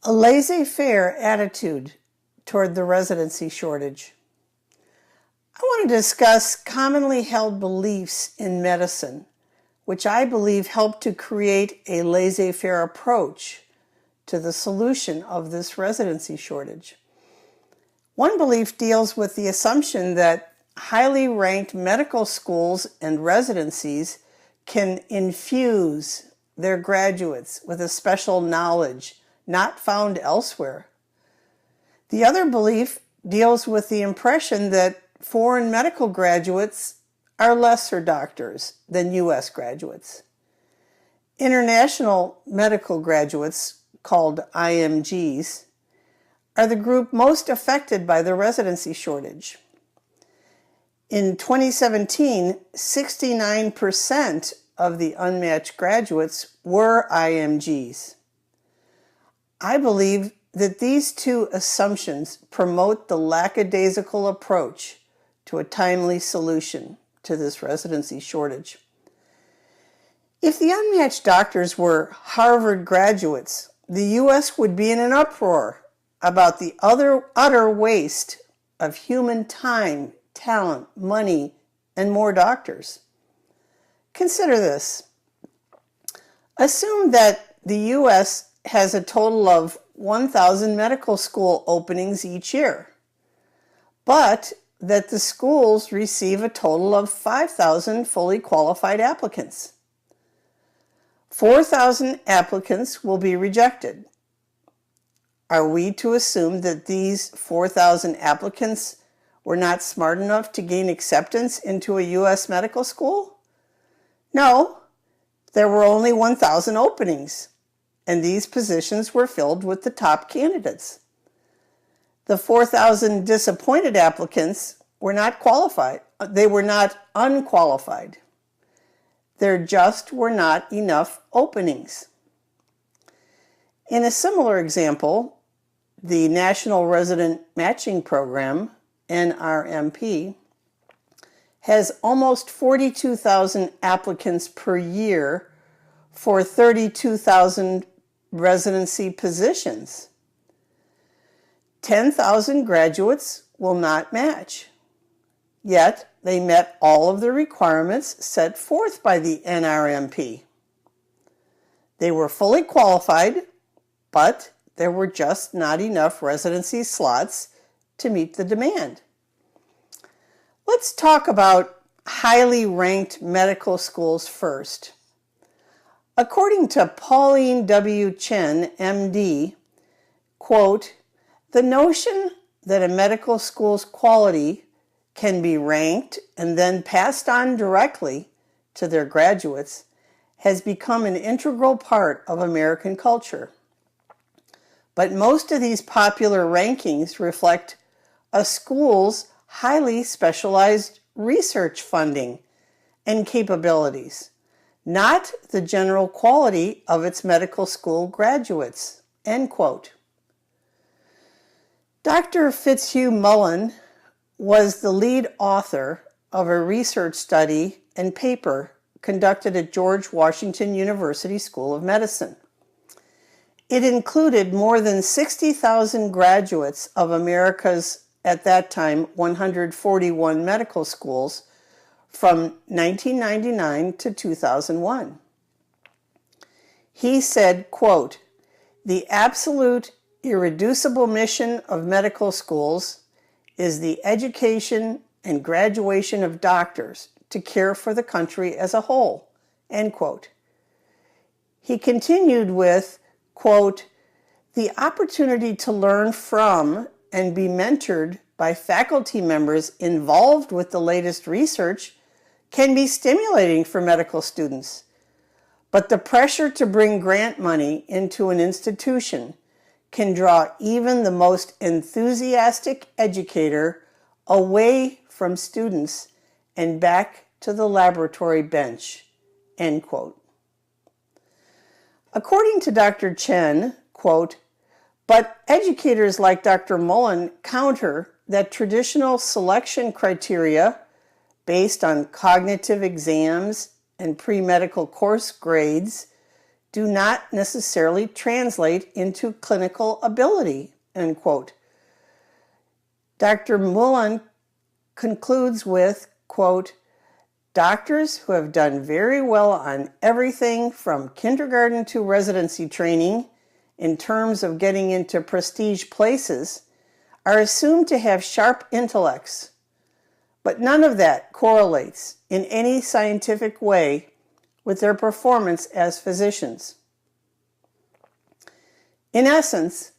A laissez-faire attitude toward the residency shortage. I want to discuss commonly held beliefs in medicine, which I believe help to create a laissez-faire approach to the solution of this residency shortage. One belief deals with the assumption that highly ranked medical schools and residencies can infuse their graduates with a special knowledge not found elsewhere. The other belief deals with the impression that foreign medical graduates are lesser doctors than U.S. graduates. International medical graduates, called IMGs, are the group most affected by the residency shortage. In 2017, 69% of the unmatched graduates were IMGs. I believe that these two assumptions promote the lackadaisical approach to a timely solution to this residency shortage. If the unmatched doctors were Harvard graduates, the U.S. would be in an uproar about the utter waste of human time, talent, money, and more doctors. Consider this. Assume that the U.S. has a total of 1,000 medical school openings each year, but that the schools receive a total of 5,000 fully qualified applicants. 4,000 applicants will be rejected. Are we to assume that these 4,000 applicants were not smart enough to gain acceptance into a U.S. medical school? No, there were only 1,000 openings, and these positions were filled with the top candidates. The 4,000 disappointed applicants were not qualified. They were not unqualified. There just were not enough openings. In a similar example, the National Resident Matching Program, NRMP, has almost 42,000 applicants per year for 32,000 residency positions. 10,000 graduates will not match. Yet, they met all of the requirements set forth by the NRMP. They were fully qualified, but there were just not enough residency slots to meet the demand. Let's talk about highly ranked medical schools first. According to Pauline W. Chen, MD, quote, "The notion that a medical school's quality can be ranked and then passed on directly to their graduates has become an integral part of American culture. But most of these popular rankings reflect a school's highly specialized research funding and capabilities, not the general quality of its medical school graduates," end quote. Dr. Fitzhugh Mullen was the lead author of a research study and paper conducted at George Washington University School of Medicine. It included more than 60,000 graduates of America's, at that time, 141 medical schools from 1999 to 2001. He said, quote, "The absolute irreducible mission of medical schools is the education and graduation of doctors to care for the country as a whole," end quote. He continued with, quote, "The opportunity to learn from and be mentored by faculty members involved with the latest research can be stimulating for medical students, but the pressure to bring grant money into an institution can draw even the most enthusiastic educator away from students and back to the laboratory bench," end quote. According to Dr. Chen, quote, "But educators like Dr. Mullen counter that traditional selection criteria based on cognitive exams and pre-medical course grades do not necessarily translate into clinical ability, end quote. Dr. Mullen concludes with, quote, doctors who have done very well on everything from kindergarten to residency training in terms of getting into prestige places are assumed to have sharp intellects, but none of that correlates in any scientific way with their performance as physicians. In essence,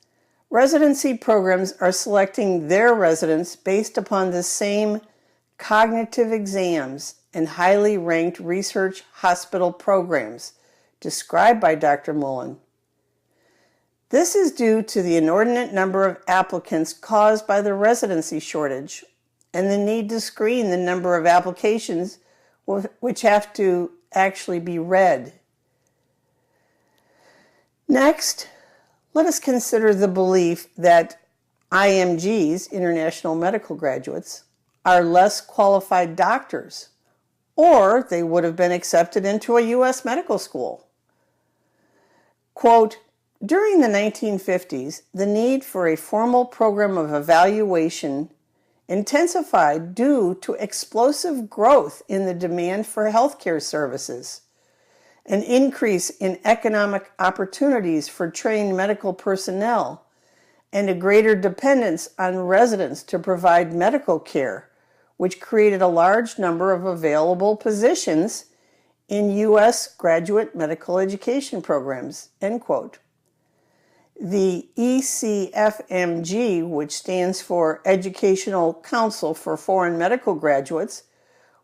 residency programs are selecting their residents based upon the same cognitive exams and highly ranked research hospital programs described by Dr. Mullen. This is due to the inordinate number of applicants caused by the residency shortage and the need to screen the number of applications which have to actually be read. Next, let us consider the belief that IMGs, International Medical Graduates, are less qualified doctors, or they would have been accepted into a U.S. medical school. Quote, during the 1950s, the need for a formal program of evaluation intensified due to explosive growth in the demand for healthcare services, an increase in economic opportunities for trained medical personnel, and a greater dependence on residents to provide medical care, which created a large number of available positions in U.S. graduate medical education programs, end quote. The ECFMG, which stands for Educational Council for Foreign Medical Graduates,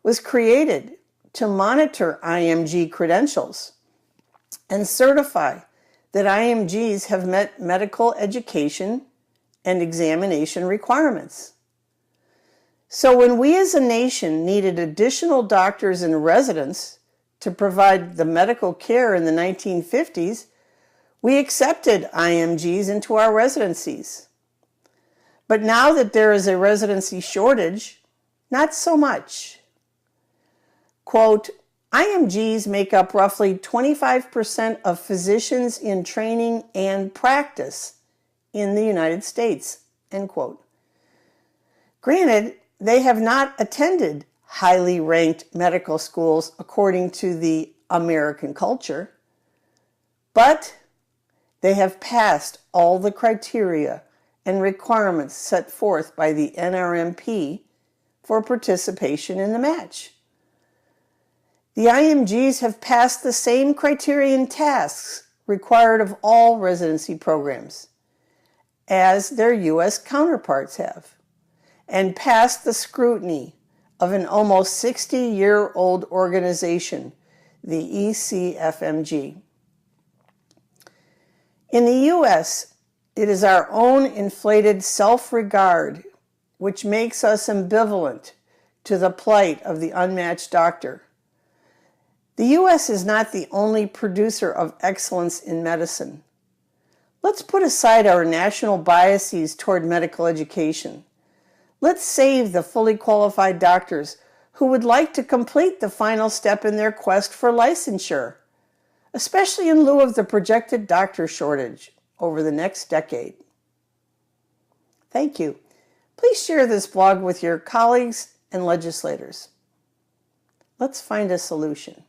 was created to monitor IMG credentials and certify that IMGs have met medical education and examination requirements. So when we as a nation needed additional doctors and residents to provide the medical care in the 1950s, we accepted IMGs into our residencies. But now that there is a residency shortage, not so much. Quote, IMGs make up roughly 25% of physicians in training and practice in the United States, end quote. Granted, they have not attended highly ranked medical schools according to the American culture, but they have passed all the criteria and requirements set forth by the NRMP for participation in the match. The IMGs have passed the same criteria and tasks required of all residency programs as their U.S. counterparts have, and passed the scrutiny of an almost 60-year-old organization, the ECFMG. In the U.S., it is our own inflated self-regard which makes us ambivalent to the plight of the unmatched doctor. The U.S. is not the only producer of excellence in medicine. Let's put aside our national biases toward medical education. Let's save the fully qualified doctors who would like to complete the final step in their quest for licensure, especially in lieu of the projected doctor shortage over the next decade. Thank you. Please share this blog with your colleagues and legislators. Let's find a solution.